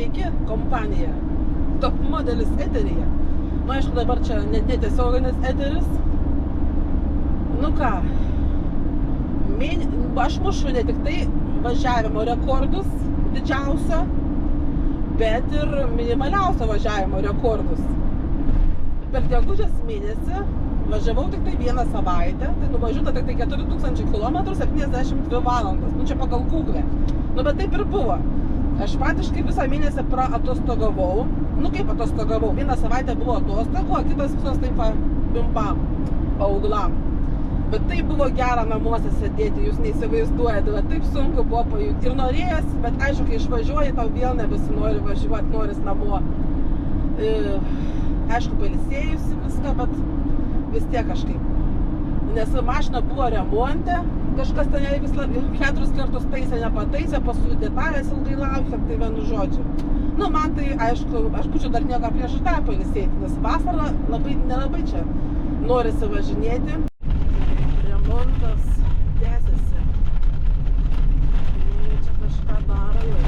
puikia kompanija. Top modelis eteryje. Nu, aišku, dabar čia netiesioginis eteris. Nu ką, aš mušu ne tik tai važiavimo rekordus didžiausio, bet ir minimaliausio važiavimo rekordus. Per gegužės mėnesį važiavau tik tai vieną savaitę, tai nuvažiuota tik tai 4000 km 72 valandas. Nu čia pagal Google. Nu bet taip ir buvo. Aš praktiškai visą mėnesį praatostogavau. Nu kaip atostogavau? Vieną savaitę buvo atostogų, o kitas visos taip pimpam, paaugliam. Bet taip buvo gera namuose sėdėti, jūs neįsivaizduojate, bet taip sunku buvo pajūti. Ir norėjęs, bet aišku, kai išvažiuoji, tau vėl nebesinori važiuoti, noris namo. Aišku, pailsėjusi viską, bet vis tiek kažkaip. Nes mašina buvo remonte, kažkas ten vis 4 kartus taisė, nepataisė, paskui detalės ilgai laukė, tai vienu žodžiu. Nu, man tai, aišku, aš būčiau dar nieko prieš tą pailsėti, nes vasarą nelabai čia norisi važinėti. Remontas tęsiasi. Čia kažką daro jau.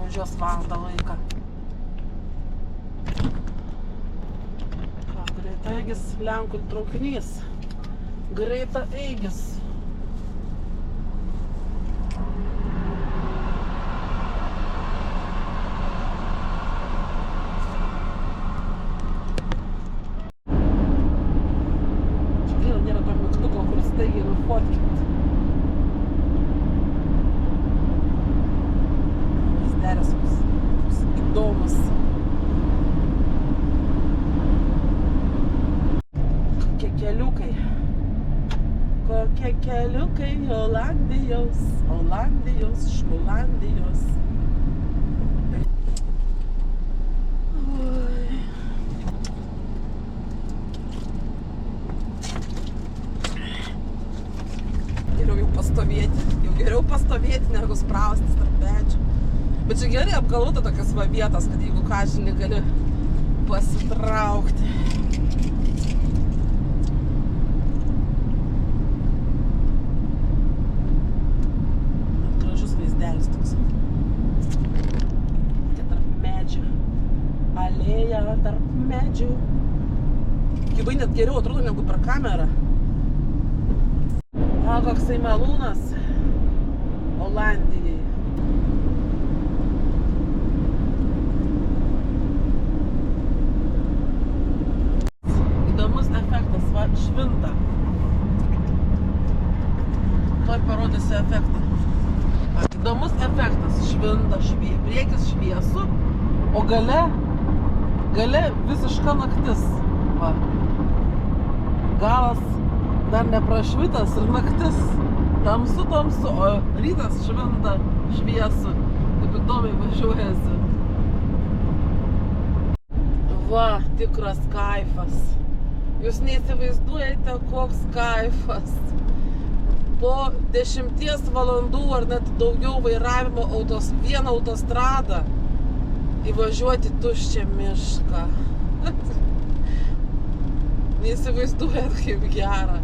Važiuos valandą laiką. Greitaeigis Lenkų traukinys. Greitaeigis. Čia vėl nėra to mygtuko, kur staigiai nufotkint. Įdomus. Kokie keliukai. Kokie keliukai Olandijos, Šmulandijos. Geriau pastovėti, negu spraustis tarp medžių. Bet čia gerai apgalvota tokias va vietas, kad jeigu ką žinai, gali pasitraukti. Gražus vaizdelis toks. Čia tarp medžių. Alėja tarp medžių. Gyvai net geriau atrodo negu per kamerą. O, koksai malūnas Olandijai. Švinta. Tuoj parodysiu efektą. Įdomus efektas. Švinta, priekis šviesu, o gale visiška naktis. Va. Galas dar neprašvitas ir naktis. Tamsu, o rytas švinta, šviesu. Taip įdomiai važiuojasi. Va, tikras kaifas. Jūs neįsivaizduojate, koks kaifas. Po 10 valandų ar net daugiau vairavimo vieną autostradą įvažiuoti tuščią mišką. Neįsivaizduojat, kaip gera.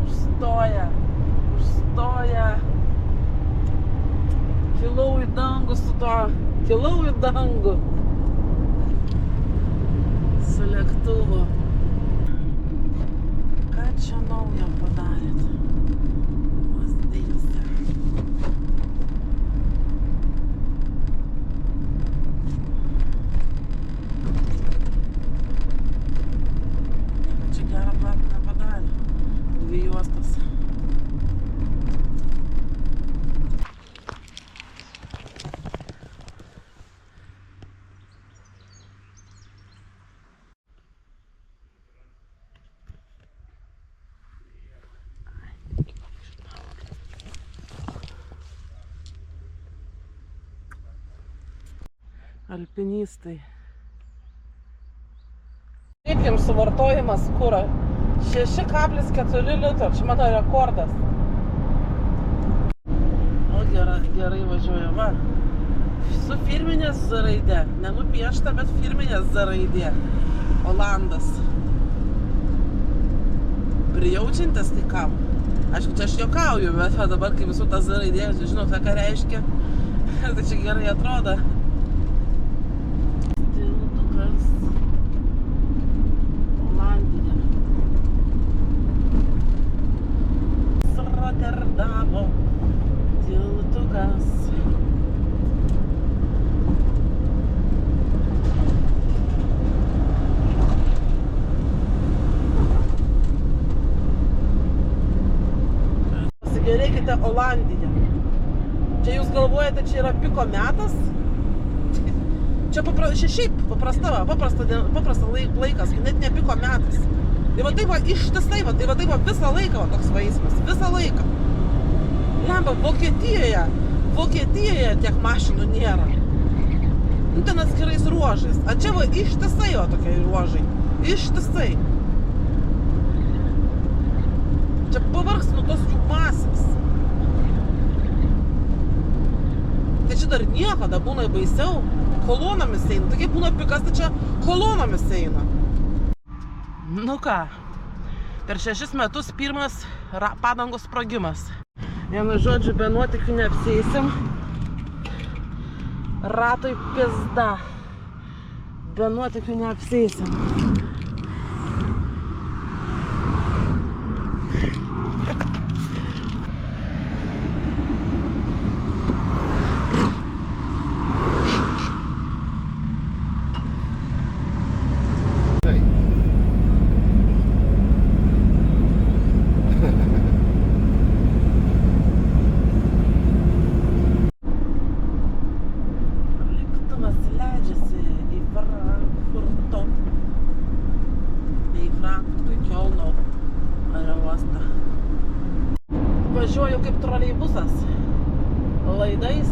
Užstoja. Kilau į dangų su lėktuvu. Ką čia naujo padarėt? Mazdėjuose. Čia gerą platiną padarė. 2 juostas. Alpinistai. Kaip jums suvartojimas kuro? 6,4 litro. Čia mano rekordas. O gerai važiuoja, va. Su firminės Z raidė. Nenupiešta, bet firminės Z raidė. Olandas. Prijaučiantis kai kam. Aišku, čia aš juokauju, bet dabar kai visų ta Z raidė, žinot, ką reiškia. Tai čia gerai atrodo. Tiltukas. Olandija. Rotterdamo. Tiltukas. Pasigerėkite Olandiją. Čia jūs galvojate, čia yra piko metas? Čia šiaip paprasta laikas, net ne piko metas. Tai va taip va ištisai, tai va taip va visą laiką va toks vaismas, visą laiką. Lemba, Vokietijoje tiek mašinų nėra. Nu ten atskirais ruožais, a čia va ištisai va tokie ruožai, ištisai. Čia pavargs nuo tos jų masės. Tai čia dar niekada būna baisiau, kolonomis eina. Tai kaip būna pikas, tai čia kolonomis eina. Nu ką, per 6 metus pirmas padangos sprogimas. Vienu žodžiu, be nuotykių neapsieisim. Ratui pizda. Be nuotykių neapsieisim. Važiuoju kaip troleibusas laidais.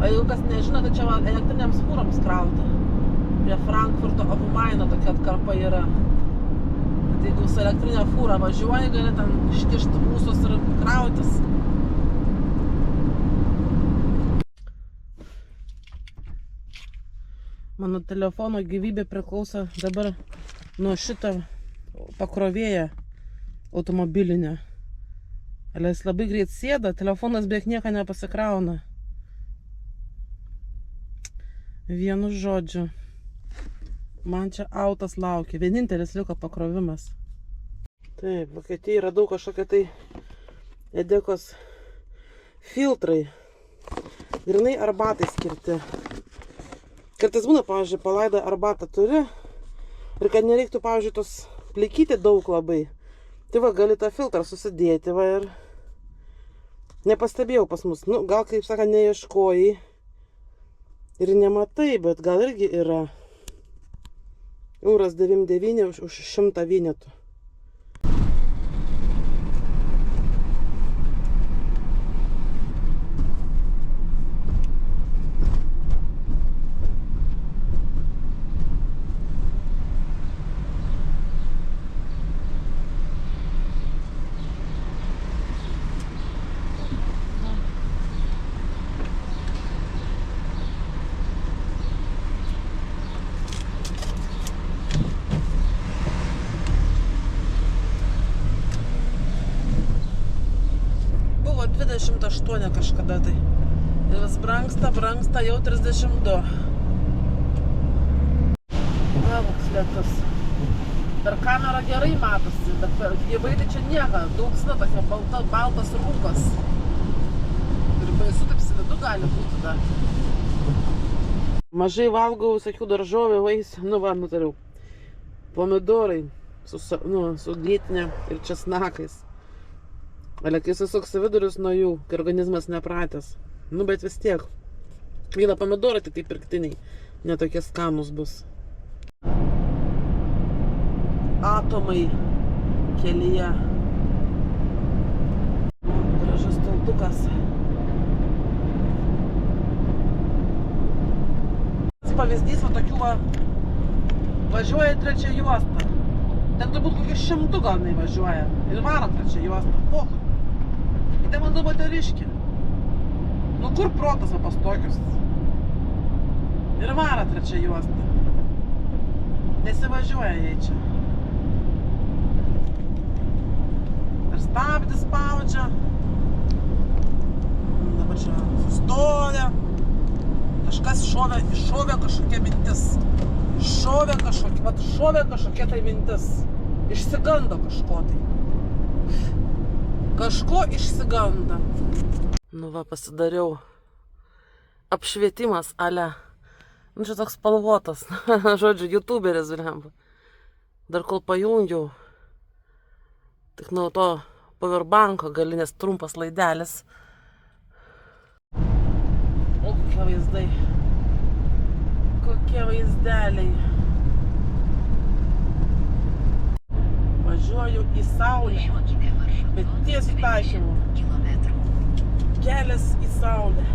O jeigu kas nežino, tai čia elektriniams fūroms krauti. Prie Frankfurto Obumaino tokia atkarpa yra. Tai jeigu su elektrinė fūra važiuoji, gali ten iškišti mūsus ir krautis. Mano telefono gyvybė priklauso dabar nuo šito pakrovėjo automobilinio. Jis labai greit sėda, telefonas beveik nieko nepasikrauna. Vienu žodžiu. Man čia autas laukia. Vienintelis liko pakrovimas. Taip, Vokietijai radau kažkokie tai Edekos filtrai. Grinai arbatai skirti. Kartais būna, pavyzdžiui, palaidą arbatą turi. Ir kad nereiktų, pavyzdžiui, tos plikyti daug labai. Tai va, gali tą filtrą susidėti, va, ir nepastebėjau pas mus. Nu, gal, kaip saka, neieškojai ir nematai, bet gal irgi yra. Euras 99 už 100 vienetų. Buvo 28 kažkada tai. Ir vis brangsta, jau 32. Na, koks lietus. Per kamerą gerai matosi, bet gyvai tai čia nieko. Dulksna tokia baltas rūkas. Ir baisu taip slidu gali būti dar. Mažai valgau visokių daržovių, vaisių. Nu va, nutariau. Pomidorai su gėtinė ir česnakais. Ale kai susuksi vidurius nuo jų, kai organizmas nepratęs. Nu, bet vis tiek. Vyla pomidorai tik tai pirktiniai. Netokie skanūs bus. Atomai kelyje. Gražus tiltukas. Pavyzdys va tokių va, važiuoja trečią juostą. Ten turbūt kokį 100 gal nevažiuoja. Ir varo trečią juostą. Pochai. Ir ten man dabar teriški. Nu kur protas va pas tokius? Ir varo trečia juosta. Nesivažiuoja jai čia. Ir stabdį spaudžia. Dabar čia sustoja. Kažkas šovė kažkokia mintis. Šovė kažkokia tai mintis. Išsigando kažko tai. Kažko išsiganda. Nu va, pasidariau apšvietimas ale. Nu čia toks spalvotas. Žodžiu, youtuberis blemba. Dar kol pajungiau. Tik nuo to powerbanko galinės trumpas laidelis. O, kokie vaizdai. Kokie vaizdeliai. Važiuoju į saulę. Bet tiesiai taikymu. Kelias į saulę.